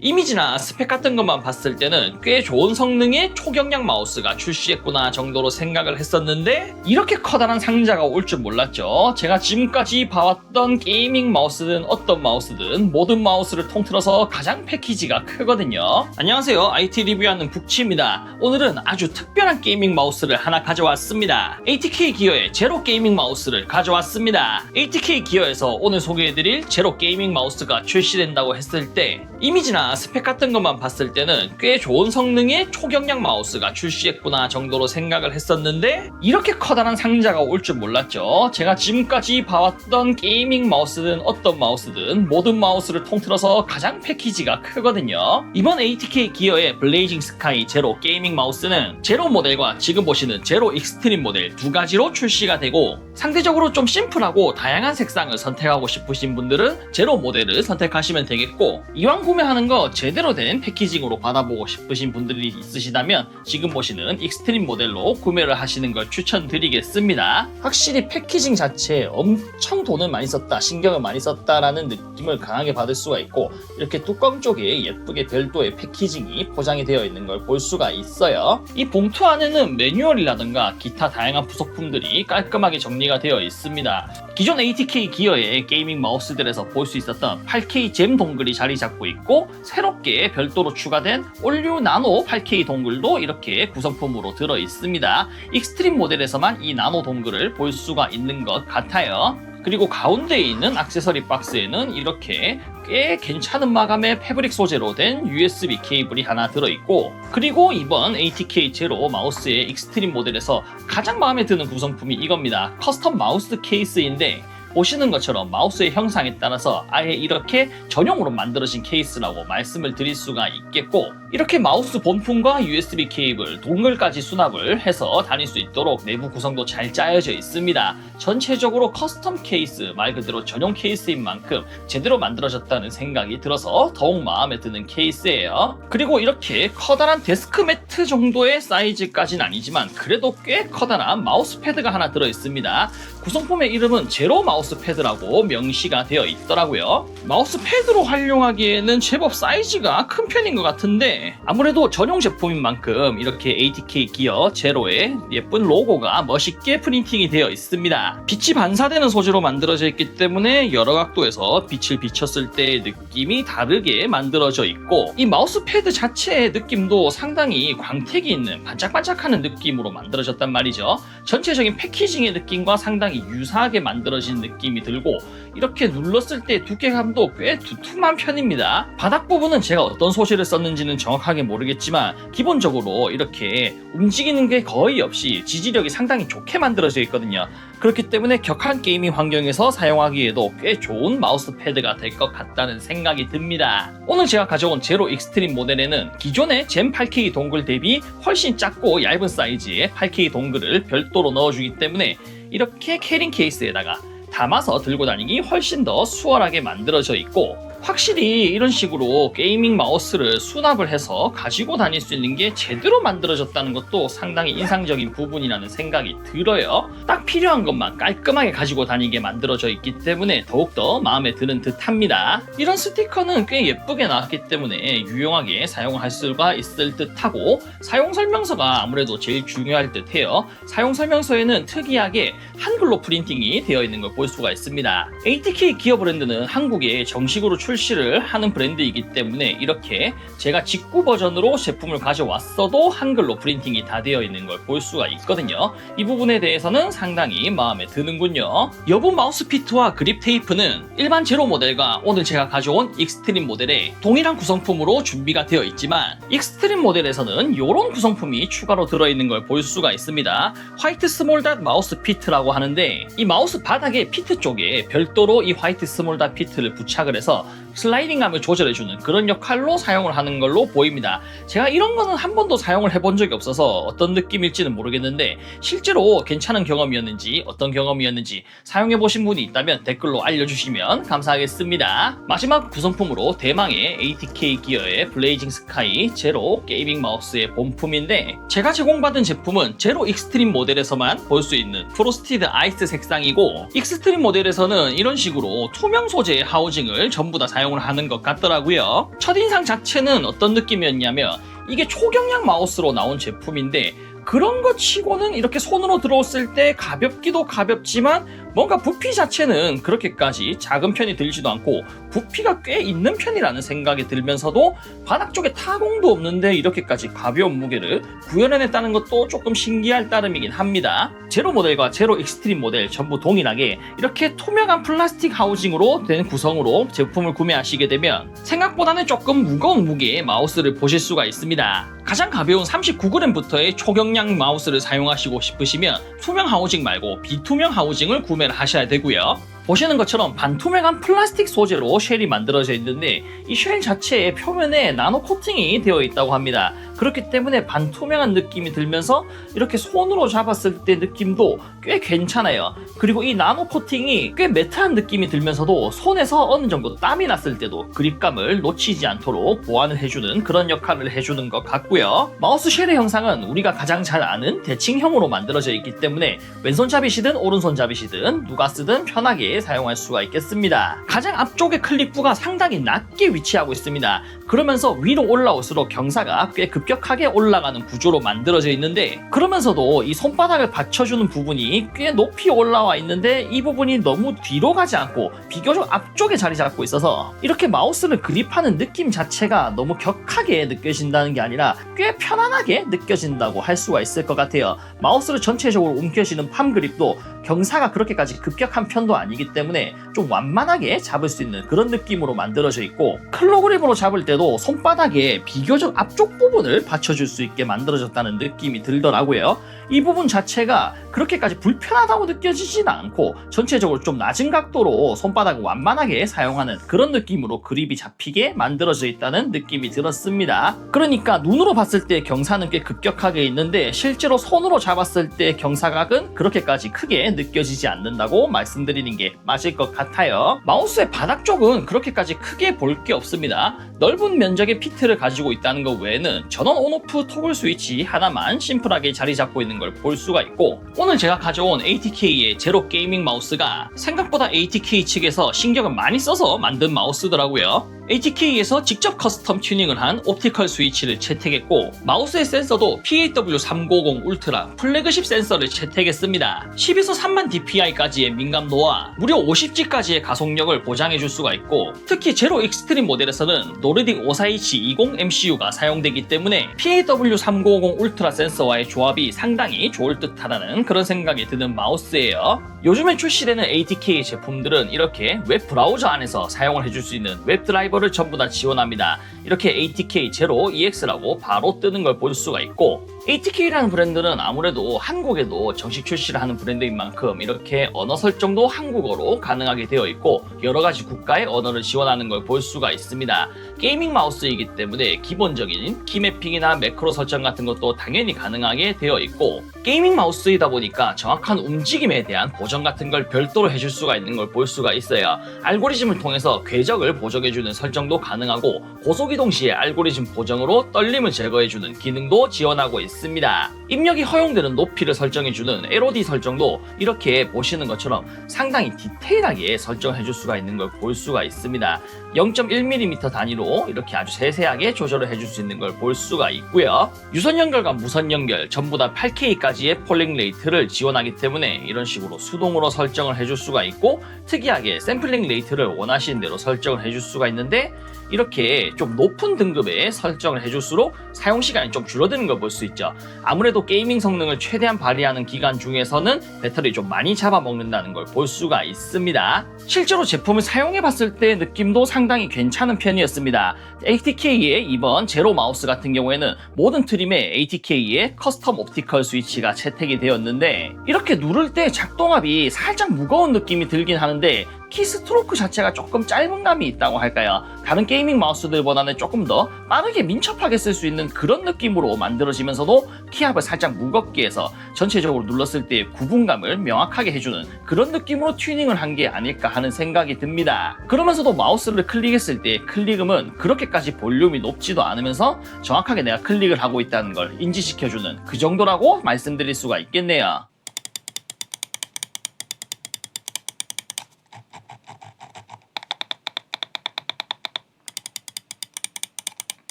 이미지나 스펙 같은 것만 봤을 때는 꽤 좋은 성능의 초경량 마우스가 출시했구나 정도로 생각을 했었는데 이렇게 커다란 상자가 올 줄 몰랐죠. 제가 지금까지 봐왔던 게이밍 마우스든 어떤 마우스든 모든 마우스를 통틀어서 가장 패키지가 크거든요. 안녕하세요, IT 리뷰하는 북치입니다. 오늘은 아주 특별한 게이밍 마우스를 하나 가져왔습니다. ATK 기어의 제로 게이밍 마우스를 가져왔습니다. ATK 기어에서 오늘 소개해드릴 제로 게이밍 마우스가 출시된다고 했을 때 이미지나 스펙 같은 것만 봤을 때는 꽤 좋은 성능의 초경량 마우스가 출시했구나 정도로 생각을 했었는데 이렇게 커다란 상자가 올 줄 몰랐죠. 제가 지금까지 봐왔던 게이밍 마우스든 어떤 마우스든 모든 마우스를 통틀어서 가장 패키지가 크거든요. 이번 ATK 기어의 블레이징 스카이 제로 게이밍 마우스는 제로 모델과 지금 보시는 제로 익스트림 모델 두 가지로 출시가 되고 상대적으로 좀 심플하고 다양한 색상을 선택하고 싶으신 분들은 제로 모델을 선택하시면 되겠고, 이왕 구매하는 거 제대로 된 패키징으로 받아보고 싶으신 분들이 있으시다면 지금 보시는 익스트림 모델로 구매를 하시는 걸 추천드리겠습니다. 확실히 패키징 자체에 엄청 돈을 많이 썼다, 신경을 많이 썼다라는 느낌을 강하게 받을 수가 있고, 이렇게 뚜껑 쪽에 예쁘게 별도의 패키징이 포장이 되어 있는 걸 볼 수가 있어요. 이 봉투 안에는 매뉴얼이라든가 기타 다양한 부속품들이 깔끔하게 정리가 되어 있습니다. 기존 ATK 기어의 게이밍 마우스들에서 볼 수 있었던 8K 잼 동글이 자리 잡고 있고, 새롭게 별도로 추가된 올류 나노 8K 동글도 이렇게 구성품으로 들어 있습니다. 익스트림 모델에서만 이 나노 동글을 볼 수가 있는 것 같아요. 그리고 가운데에 있는 액세서리 박스에는 이렇게 꽤 괜찮은 마감의 패브릭 소재로 된 USB 케이블이 하나 들어있고, 그리고 이번 ATK 제로 마우스의 익스트림 모델에서 가장 마음에 드는 구성품이 이겁니다. 커스텀 마우스 케이스인데 보시는 것처럼 마우스의 형상에 따라서 아예 이렇게 전용으로 만들어진 케이스라고 말씀을 드릴 수가 있겠고, 이렇게 마우스 본품과 USB 케이블, 동글까지 수납을 해서 다닐 수 있도록 내부 구성도 잘 짜여져 있습니다. 전체적으로 커스텀 케이스, 말 그대로 전용 케이스인 만큼 제대로 만들어졌다는 생각이 들어서 더욱 마음에 드는 케이스예요. 그리고 이렇게 커다란 데스크 매트 정도의 사이즈까지는 아니지만 그래도 꽤 커다란 마우스 패드가 하나 들어있습니다. 구성품의 이름은 제로 마우스 패드라고 명시가 되어 있더라고요. 마우스 패드로 활용하기에는 제법 사이즈가 큰 편인 것 같은데 아무래도 전용 제품인 만큼 이렇게 ATK 기어 제로의 예쁜 로고가 멋있게 프린팅이 되어 있습니다. 빛이 반사되는 소재로 만들어져 있기 때문에 여러 각도에서 빛을 비췄을 때의 느낌이 다르게 만들어져 있고, 이 마우스 패드 자체의 느낌도 상당히 광택이 있는 반짝반짝하는 느낌으로 만들어졌단 말이죠. 전체적인 패키징의 느낌과 상당히 유사하게 만들어진 느낌이 들고, 이렇게 눌렀을 때 두께감도 꽤 두툼한 편입니다. 바닥 부분은 제가 어떤 소재를 썼는지는 정확하게 모르겠지만 기본적으로 이렇게 움직이는 게 거의 없이 지지력이 상당히 좋게 만들어져 있거든요. 그렇기 때문에 격한 게이밍 환경에서 사용하기에도 꽤 좋은 마우스 패드가 될 것 같다는 생각이 듭니다. 오늘 제가 가져온 제로 익스트림 모델에는 기존의 젠 8K 동글 대비 훨씬 작고 얇은 사이즈의 8K 동글을 별도로 넣어주기 때문에 이렇게 캐링 케이스에다가 담아서 들고 다니기 훨씬 더 수월하게 만들어져 있고, 확실히 이런 식으로 게이밍 마우스를 수납을 해서 가지고 다닐 수 있는 게 제대로 만들어졌다는 것도 상당히 인상적인 부분이라는 생각이 들어요. 딱 필요한 것만 깔끔하게 가지고 다니게 만들어져 있기 때문에 더욱더 마음에 드는 듯 합니다. 이런 스티커는 꽤 예쁘게 나왔기 때문에 유용하게 사용할 수가 있을 듯 하고, 사용 설명서가 아무래도 제일 중요할 듯 해요. 사용 설명서에는 특이하게 한글로 프린팅이 되어 있는 걸 볼 수가 있습니다. ATK 기어 브랜드는 한국에 정식으로 출시를 하는 브랜드이기 때문에 이렇게 제가 직구 버전으로 제품을 가져왔어도 한글로 프린팅이 다 되어 있는 걸 볼 수가 있거든요. 이 부분에 대해서는 상당히 마음에 드는군요. 여부 마우스 피트와 그립 테이프는 일반 제로 모델과 오늘 제가 가져온 익스트림 모델에 동일한 구성품으로 준비가 되어 있지만, 익스트림 모델에서는 이런 구성품이 추가로 들어있는 걸 볼 수가 있습니다. 화이트 스몰 닷 마우스 피트라고 하는데, 이 마우스 바닥에 피트 쪽에 별도로 이 화이트 스몰 닷 피트를 부착을 해서 슬라이딩감을 조절해주는 그런 역할로 사용을 하는 걸로 보입니다. 제가 이런 거는 한 번도 사용을 해본 적이 없어서 어떤 느낌일지는 모르겠는데 실제로 괜찮은 경험이었는지 어떤 경험이었는지 사용해보신 분이 있다면 댓글로 알려주시면 감사하겠습니다. 마지막 구성품으로 대망의 ATK 기어의 블레이징 스카이 제로 게이밍 마우스의 본품인데, 제가 제공받은 제품은 제로 익스트림 모델에서만 볼 수 있는 프로스티드 아이스 색상이고, 익스트림 모델에서는 이런 식으로 투명 소재의 하우징을 전부 다 사용 사용을 하는 것 같더라고요. 첫인상 자체는 어떤 느낌이었냐면 이게 초경량 마우스로 나온 제품인데 그런 것 치고는 이렇게 손으로 들어왔을 때 가볍기도 가볍지만 뭔가 부피 자체는 그렇게까지 작은 편이 들지도 않고 부피가 꽤 있는 편이라는 생각이 들면서도 바닥 쪽에 타공도 없는데 이렇게까지 가벼운 무게를 구현해냈다는 것도 조금 신기할 따름이긴 합니다. 제로 모델과 제로 익스트림 모델 전부 동일하게 이렇게 투명한 플라스틱 하우징으로 된 구성으로 제품을 구매하시게 되면 생각보다는 조금 무거운 무게의 마우스를 보실 수가 있습니다. 가장 가벼운 39g부터의 초경량 마우스를 사용하시고 싶으시면 투명 하우징 말고 비투명 하우징을 구매를 하셔야 되고요. 보시는 것처럼 반투명한 플라스틱 소재로 쉘이 만들어져 있는데 이 쉘 자체의 표면에 나노 코팅이 되어 있다고 합니다. 그렇기 때문에 반투명한 느낌이 들면서 이렇게 손으로 잡았을 때 느낌도 꽤 괜찮아요. 그리고 이 나노 코팅이 꽤 매트한 느낌이 들면서도 손에서 어느 정도 땀이 났을 때도 그립감을 놓치지 않도록 보완을 해주는 그런 역할을 해주는 것 같고요. 마우스 쉘의 형상은 우리가 가장 잘 아는 대칭형으로 만들어져 있기 때문에 왼손잡이시든 오른손잡이시든 누가 쓰든 편하게 사용할 수가 있겠습니다. 가장 앞쪽의 클릭부가 상당히 낮게 위치하고 있습니다. 그러면서 위로 올라올수록 경사가 꽤 급격하게 올라가는 구조로 만들어져 있는데 그러면서도 이 손바닥을 받쳐주는 부분이 꽤 높이 올라와 있는데 이 부분이 너무 뒤로 가지 않고 비교적 앞쪽에 자리 잡고 있어서 이렇게 마우스를 그립하는 느낌 자체가 너무 격하게 느껴진다는 게 아니라 꽤 편안하게 느껴진다고 할 수가 있을 것 같아요. 마우스를 전체적으로 움켜쥐는 팜 그립도 경사가 그렇게까지 급격한 편도 아니기 때문에 좀 완만하게 잡을 수 있는 그런 느낌으로 만들어져 있고 클로 그립으로 잡을 때도 손바닥에 비교적 앞쪽 부분을 받쳐줄 수 있게 만들어졌다는 느낌이 들더라고요. 이 부분 자체가 그렇게까지 불편하다고 느껴지진 않고 전체적으로 좀 낮은 각도로 손바닥을 완만하게 사용하는 그런 느낌으로 그립이 잡히게 만들어져 있다는 느낌이 들었습니다. 그러니까 눈으로 봤을 때 경사는 꽤 급격하게 있는데 실제로 손으로 잡았을 때 경사각은 그렇게까지 크게 느껴지지 않는다고 말씀드리는 게 맞을 것 같아요. 마우스의 바닥 쪽은 그렇게까지 크게 볼 게 없습니다. 넓은 면적의 피트를 가지고 있다는 것 외에는 전원 온오프 토글 스위치 하나만 심플하게 자리 잡고 있는 걸 볼 수가 있고 오늘 제가 가져온 ATK의 제로 게이밍 마우스가 생각보다 ATK 측에서 신경을 많이 써서 만든 마우스더라고요. ATK에서 직접 커스텀 튜닝을 한 옵티컬 스위치를 채택했고 마우스의 센서도 PAW350 울트라 플래그십 센서를 채택했습니다. 10에서 3만 dpi까지의 민감도와 무려 50G까지의 가속력을 보장해줄 수가 있고 특히 제로 익스트림 모델에서는 노르딕 54H20 MCU가 사용되기 때문에 PAW350 울트라 센서와의 조합이 상당히 좋을 듯하다는 그런 생각이 드는 마우스예요. 요즘에 출시되는 ATK 제품들은 이렇게 웹 브라우저 안에서 사용을 해줄 수 있는 웹 드라이버를 전부 다 지원합니다. 이렇게 ATK 제로 EX라고 바로 뜨는 걸 볼 수가 있고 ATK라는 브랜드는 아무래도 한국에도 정식 출시를 하는 브랜드인 만큼 이렇게 언어 설정도 한국어로 가능하게 되어 있고 여러가지 국가의 언어를 지원하는 걸 볼 수가 있습니다. 게이밍 마우스이기 때문에 기본적인 키매핑이나 매크로 설정 같은 것도 당연히 가능하게 되어 있고 게이밍 마우스이다 보니까 정확한 움직임에 대한 보정 같은 걸 별도로 해줄 수가 있는 걸 볼 수가 있어요. 알고리즘을 통해서 궤적을 보정해주는 설정도 가능하고 고속이동 시에 알고리즘 보정으로 떨림을 제거해주는 기능도 지원하고 있습니다. 입력이 허용되는 높이를 설정해주는 LOD 설정도 이렇게 보시는 것처럼 상당히 디테일하게 설정해줄 수가 있는 걸 볼 수가 있습니다. 0.1mm 단위로 이렇게 아주 세세하게 조절을 해줄 수 있는 걸 볼 수가 있고요. 유선 연결과 무선 연결 전부 다 8K까지의 폴링 레이트를 지원하기 때문에 이런 식으로 수동으로 설정을 해줄 수가 있고 특이하게 샘플링 레이트를 원하시는 대로 설정을 해줄 수가 있는데 이렇게 좀 높은 등급의 설정을 해줄수록 사용시간이 좀 줄어드는 걸 볼 수 있죠. 아무래도 게이밍 성능을 최대한 발휘하는 기간 중에서는 배터리 좀 많이 잡아먹는다는 걸 볼 수가 있습니다. 실제로 제품을 사용해봤을 때 느낌도 상당히 괜찮은 편이었습니다. ATK의 이번 제로 마우스 같은 경우에는 모든 트림에 ATK의 커스텀 옵티컬 스위치가 채택이 되었는데 이렇게 누를 때 작동압이 살짝 무거운 느낌이 들긴 하는데 키스트로크 자체가 조금 짧은 감이 있다고 할까요? 다른 게이밍 마우스들보다는 조금 더 빠르게 민첩하게 쓸 수 있는 그런 느낌으로 만들어지면서도 키압을 살짝 무겁게 해서 전체적으로 눌렀을 때의 구분감을 명확하게 해주는 그런 느낌으로 튜닝을 한 게 아닐까 하는 생각이 듭니다. 그러면서도 마우스를 클릭했을 때 클릭음은 그렇게까지 볼륨이 높지도 않으면서 정확하게 내가 클릭을 하고 있다는 걸 인지시켜주는 그 정도라고 말씀드릴 수가 있겠네요.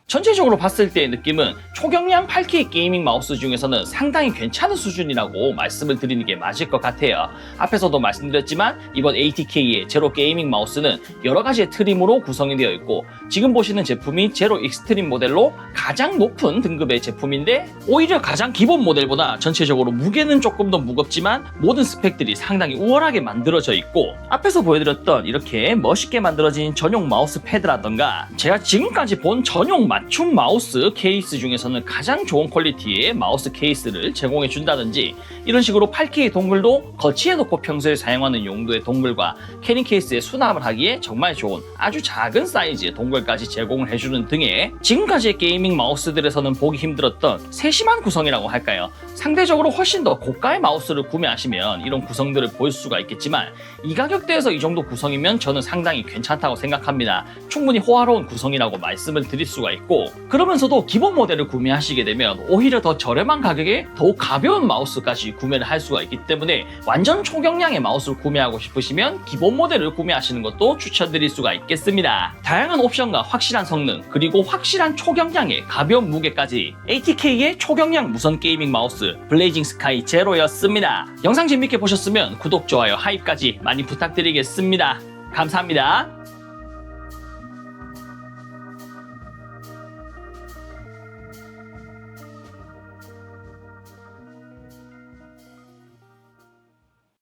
전체적으로 봤을 때의 느낌은 초경량 8K 게이밍 마우스 중에서는 상당히 괜찮은 수준이라고 말씀을 드리는 게 맞을 것 같아요. 앞에서도 말씀드렸지만 이번 ATK의 제로 게이밍 마우스는 여러 가지의 트림으로 구성이 되어 있고 지금 보시는 제품이 제로 익스트림 모델로 가장 높은 등급의 제품인데 오히려 가장 기본 모델보다 전체적으로 무게는 조금 더 무겁지만 모든 스펙들이 상당히 우월하게 만들어져 있고 앞에서 보여드렸던 이렇게 멋있게 만들어진 전용 마우스 패드라던가 제가 지금까지 본 전용 맞춤 마우스 케이스 중에서는 가장 좋은 퀄리티의 마우스 케이스를 제공해 준다든지 이런 식으로 8K 동글도 거치해 놓고 평소에 사용하는 용도의 동글과 캐리 케이스에 수납을 하기에 정말 좋은 아주 작은 사이즈의 동글까지 제공을 해주는 등의 지금까지의 게이밍 마우스들에서는 보기 힘들었던 세심한 구성이라고 할까요? 상대적으로 훨씬 더 고가의 마우스를 구매하시면 이런 구성들을 볼 수가 있겠지만 이 가격대에서 이 정도 구성이면 저는 상당히 괜찮다고 생각합니다. 충분히 호화로운 구성이라고 말씀을 드릴 수가 있고 그러면서도 기본 모델을 구매하시게 되면 오히려 더 저렴한 가격에 더욱 가벼운 마우스까지 구매를 할 수가 있기 때문에 완전 초경량의 마우스를 구매하고 싶으시면 기본 모델을 구매하시는 것도 추천드릴 수가 있겠습니다. 다양한 옵션과 확실한 성능 그리고 확실한 초경량의 가벼운 무게까지 ATK의 초경량 무선 게이밍 마우스 블레이징 스카이 제로였습니다. 영상 재밌게 보셨으면 구독, 좋아요, 하입까지 많이 부탁드리겠습니다. 감사합니다.